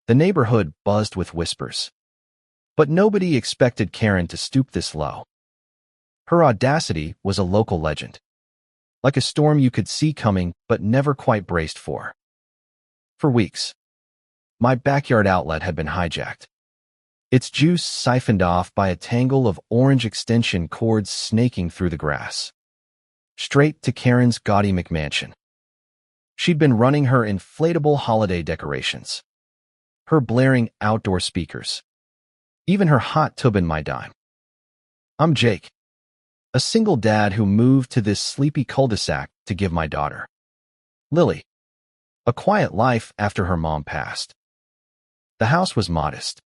The neighborhood buzzed with whispers. But nobody expected Karen to stoop this low. Her audacity was a local legend, like a storm you could see coming but never quite braced for. For weeks, my backyard outlet had been hijacked, its juice siphoned off by a tangle of orange extension cords snaking through the grass, straight to Karen's gaudy McMansion. She'd been running her inflatable holiday decorations, her blaring outdoor speakers, even her hot tub in my dime. I'm Jake, a single dad who moved to this sleepy cul-de-sac to give my daughter, Lily, a quiet life after her mom passed. The house was modest,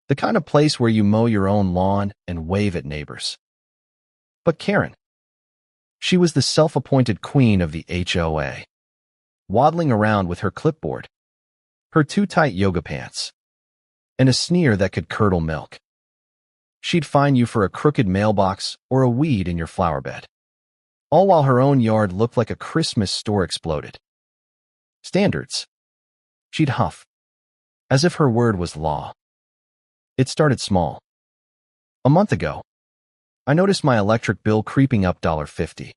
the kind of place where you mow your own lawn and wave at neighbors. But Karen, she was the self-appointed queen of the HOA, waddling around with her clipboard, her too tight yoga pants, and a sneer that could curdle milk. She'd fine you for a crooked mailbox or a weed in your flower bed, all while her own yard looked like a Christmas store exploded. Standards. She'd huff, as if her word was law. It started small. A month ago, I noticed my electric bill creeping up $50,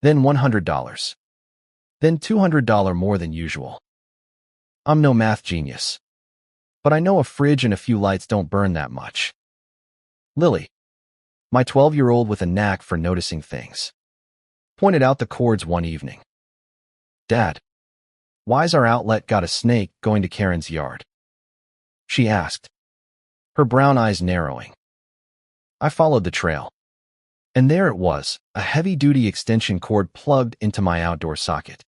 then $100, then $200 more than usual. I'm no math genius, but I know a fridge and a few lights don't burn that much. Lily, my 12-year-old with a knack for noticing things, pointed out the cords one evening. Dad, why's our outlet got a snake going to Karen's yard? She asked, her brown eyes narrowing. I followed the trail, and there it was, a heavy-duty extension cord plugged into my outdoor socket,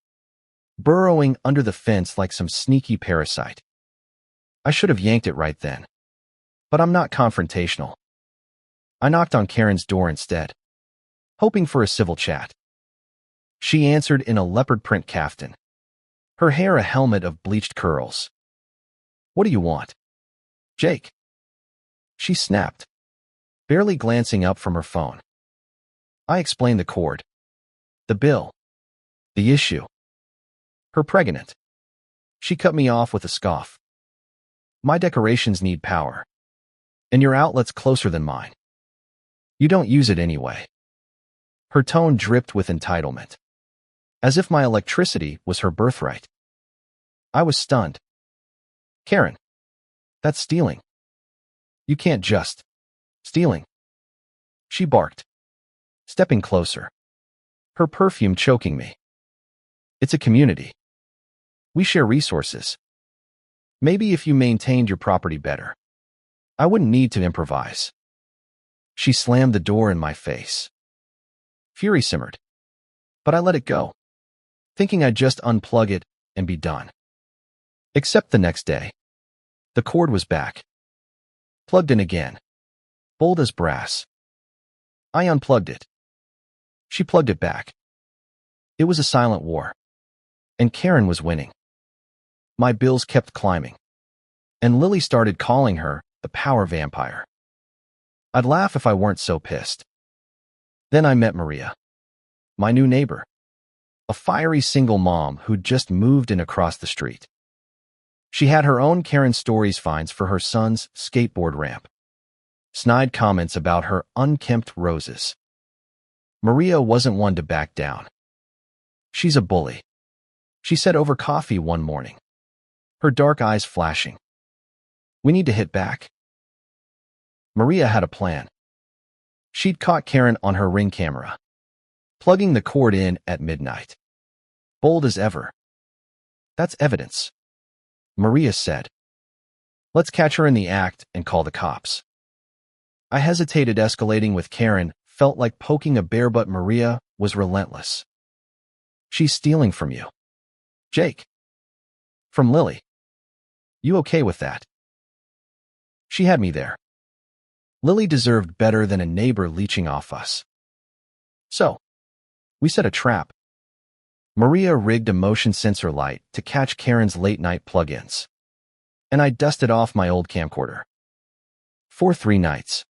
burrowing under the fence like some sneaky parasite. I should have yanked it right then, but I'm not confrontational. I knocked on Karen's door instead, hoping for a civil chat. She answered in a leopard print caftan, her hair a helmet of bleached curls. What do you want? Jake. She snapped, barely glancing up from her phone. I explained the cord, the bill, the issue. Her pregnant. She cut me off with a scoff. My decorations need power, and your outlet's closer than mine. You don't use it anyway. Her tone dripped with entitlement, as if my electricity was her birthright. I was stunned. Karen, that's stealing. You can't just. Stealing. She barked, stepping closer, her perfume choking me. It's a community. We share resources. Maybe if you maintained your property better, I wouldn't need to improvise. She slammed the door in my face. Fury simmered, but I let it go, thinking I'd just unplug it and be done. Except the next day, the cord was back, plugged in again, bold as brass. I unplugged it. She plugged it back. It was a silent war, and Karen was winning. My bills kept climbing, and Lily started calling her the power vampire. I'd laugh if I weren't so pissed. Then I met Maria, my new neighbor, a fiery single mom who'd just moved in across the street. She had her own Karen Stories finds for her son's skateboard ramp, snide comments about her unkempt roses. Maria wasn't one to back down. She's a bully, she said over coffee one morning, her dark eyes flashing. We need to hit back. Maria had a plan. She'd caught Karen on her Ring camera, plugging the cord in at midnight. Bold as ever. That's evidence, Maria said. Let's catch her in the act and call the cops. I hesitated. Escalating with Karen felt like poking a bear, but Maria was relentless. She's stealing from you, Jake. From Lily. You okay with that? She had me there. Lily deserved better than a neighbor leeching off us. So, we set a trap. Maria rigged a motion sensor light to catch Karen's late-night plug-ins, and I dusted off my old camcorder. For 3 nights.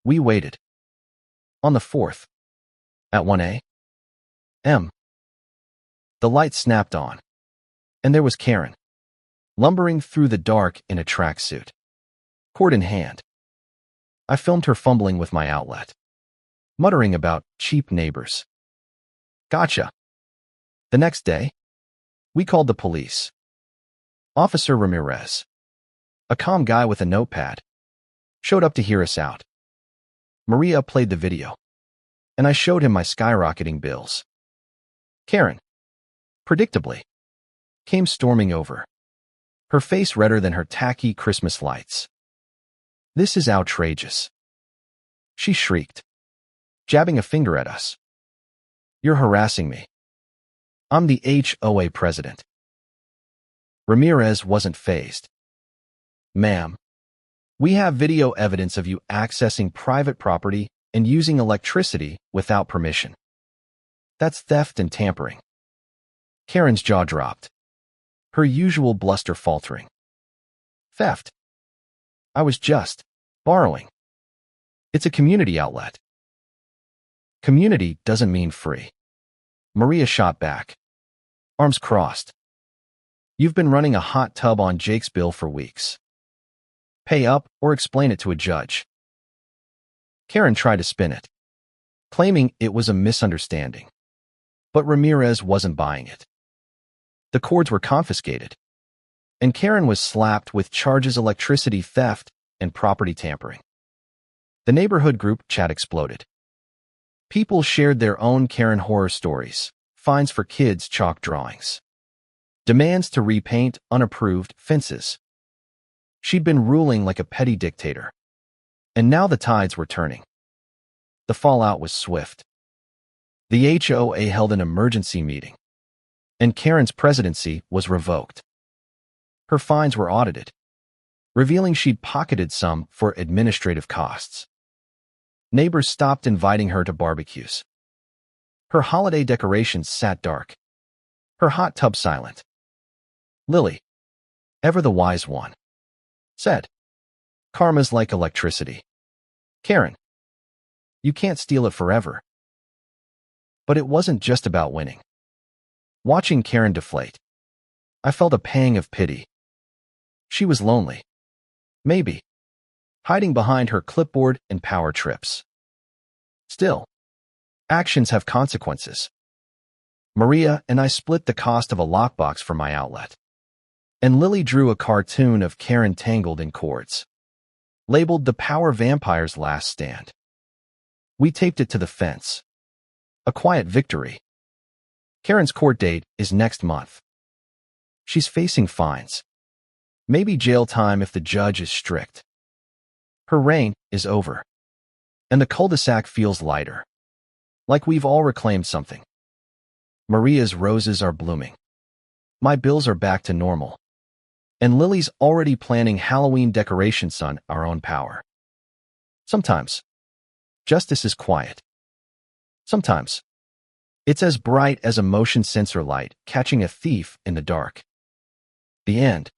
We waited. On the 4th, at 1 a.m., the light snapped on, and there was Karen, lumbering through the dark in a tracksuit, cord in hand. I filmed her fumbling with my outlet, muttering about cheap neighbors. Gotcha. The next day, we called the police. Officer Ramirez, a calm guy with a notepad, showed up to hear us out. Maria played the video, and I showed him my skyrocketing bills. Karen, predictably, came storming over, her face redder than her tacky Christmas lights. This is outrageous, she shrieked, jabbing a finger at us. You're harassing me. I'm the HOA president. Ramirez wasn't fazed. Ma'am, we have video evidence of you accessing private property and using electricity without permission. That's theft and tampering. Karen's jaw dropped, her usual bluster faltering. Theft? I was just borrowing. It's a community outlet. Community doesn't mean free. Maria shot back, arms crossed. You've been running a hot tub on Jake's bill for weeks. Pay up or explain it to a judge. Karen tried to spin it, claiming it was a misunderstanding. But Ramirez wasn't buying it. The cords were confiscated, and Karen was slapped with charges of electricity theft and property tampering. The neighborhood group chat exploded. People shared their own Karen horror stories, fines for kids' chalk drawings, demands to repaint unapproved fences. She'd been ruling like a petty dictator, and now the tides were turning. The fallout was swift. The HOA held an emergency meeting, and Karen's presidency was revoked. Her fines were audited, revealing she'd pocketed some for administrative costs. Neighbors stopped inviting her to barbecues. Her holiday decorations sat dark, her hot tub silent. Lily, ever the wise one, said, "Karma's like electricity. Karen, you can't steal it forever." But it wasn't just about winning. Watching Karen deflate, I felt a pang of pity. She was lonely. Maybe hiding behind her clipboard and power trips. Still, actions have consequences. Maria and I split the cost of a lockbox for my outlet, and Lily drew a cartoon of Karen tangled in cords, labeled "The Power Vampire's Last Stand." We taped it to the fence. A quiet victory. Karen's court date is next month. She's facing fines, maybe jail time if the judge is strict. Her reign is over, and the cul-de-sac feels lighter, like we've all reclaimed something. Maria's roses are blooming. My bills are back to normal, and Lily's already planning Halloween decorations on our own power. Sometimes, justice is quiet. Sometimes, it's as bright as a motion sensor light catching a thief in the dark. The end.